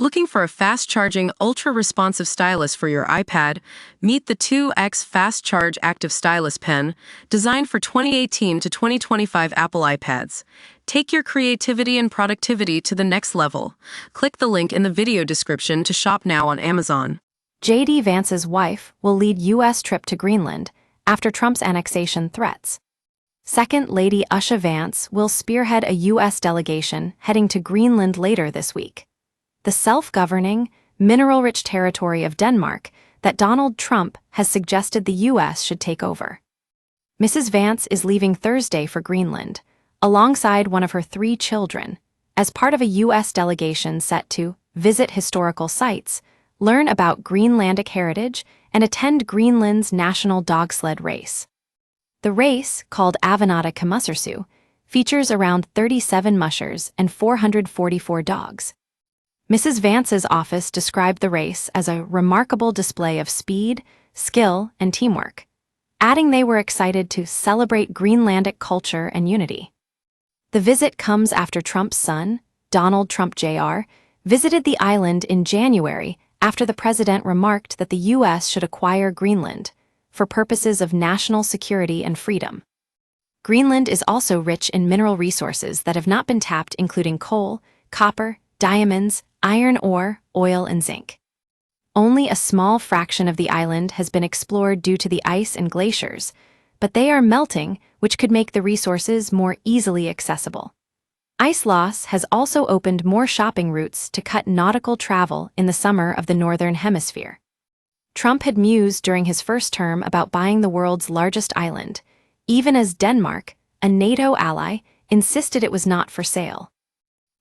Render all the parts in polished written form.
Looking for a fast-charging, ultra-responsive stylus for your iPad? Meet the 2X Fast Charge Active Stylus Pen, designed for 2018 to 2025 Apple iPads. Take your creativity and productivity to the next level. Click the link in the video description to shop now on Amazon. J.D. Vance's wife will lead U.S. trip to Greenland after Trump's annexation threats. Second Lady Usha Vance will spearhead a U.S. delegation heading to Greenland later this week. The self-governing, mineral-rich territory of Denmark that Donald Trump has suggested the U.S. should take over. Mrs. Vance is leaving Thursday for Greenland, alongside one of her 3 children, as part of a U.S. delegation set to visit historical sites, learn about Greenlandic heritage, and attend Greenland's national dog sled race. The race, called Avanada Kamussersu, features around 37 mushers and 444 dogs. Mrs. Vance's office described the race as a remarkable display of speed, skill, and teamwork, adding they were excited to celebrate Greenlandic culture and unity. The visit comes after Trump's son, Donald Trump Jr., visited the island in January after the president remarked that the U.S. should acquire Greenland for purposes of national security and freedom. Greenland is also rich in mineral resources that have not been tapped, including coal, copper, diamonds, iron ore, oil, and zinc. Only a small fraction of the island has been explored due to the ice and glaciers, but they are melting, which could make the resources more easily accessible. Ice loss has also opened more shopping routes to cut nautical travel in the summer of the Northern Hemisphere. Trump had mused during his first term about buying the world's largest island, even as Denmark, a NATO ally, insisted it was not for sale.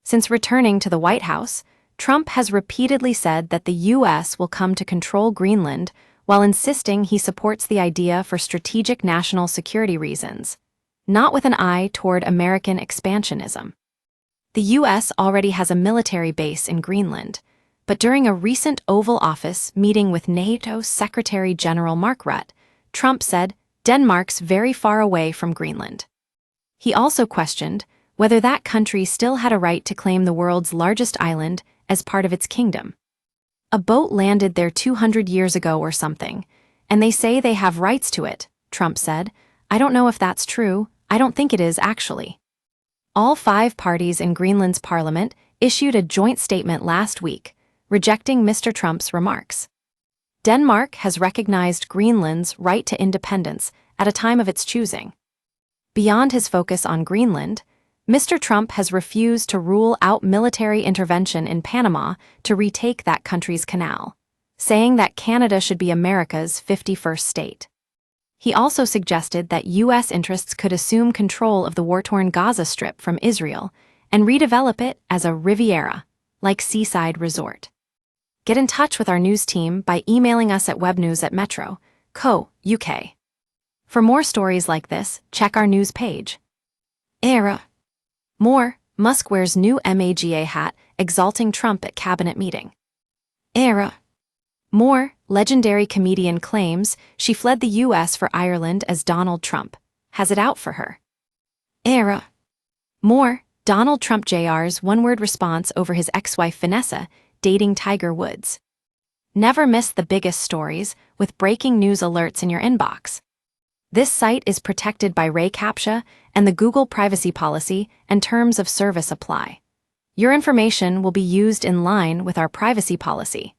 Since returning to the White House, Trump has repeatedly said that the U.S. will come to control Greenland while insisting he supports the idea for strategic national security reasons, not with an eye toward American expansionism. The U.S. already has a military base in Greenland, but during a recent Oval Office meeting with NATO Secretary General Mark Rutte, Trump said Denmark's very far away from Greenland. He also questioned whether that country still had a right to claim the world's largest island as part of its kingdom. A boat landed there 200 years ago or something, and they say they have rights to it, Trump said. I don't know if that's true. I don't think it is, actually. All 5 parties in Greenland's parliament issued a joint statement last week, rejecting Mr. Trump's remarks. Denmark has recognized Greenland's right to independence at a time of its choosing. Beyond his focus on Greenland, Mr. Trump has refused to rule out military intervention in Panama to retake that country's canal, saying that Canada should be America's 51st state. He also suggested that U.S. interests could assume control of the war-torn Gaza Strip from Israel and redevelop it as a Riviera, like seaside resort. Get in touch with our news team by emailing us at webnews@metro.co.uk. For more stories like this, check our news page. Era. More, Musk wears new MAGA hat, exalting Trump at cabinet meeting. Era. More, legendary comedian claims she fled the U.S. for Ireland as Donald Trump has it out for her. Era. More, Donald Trump Jr.'s one-word response over his ex-wife Vanessa dating Tiger Woods. Never miss the biggest stories with breaking news alerts in your inbox. This site is protected by Ray CAPTCHA and the Google privacy policy and terms of service apply. Your information will be used in line with our privacy policy.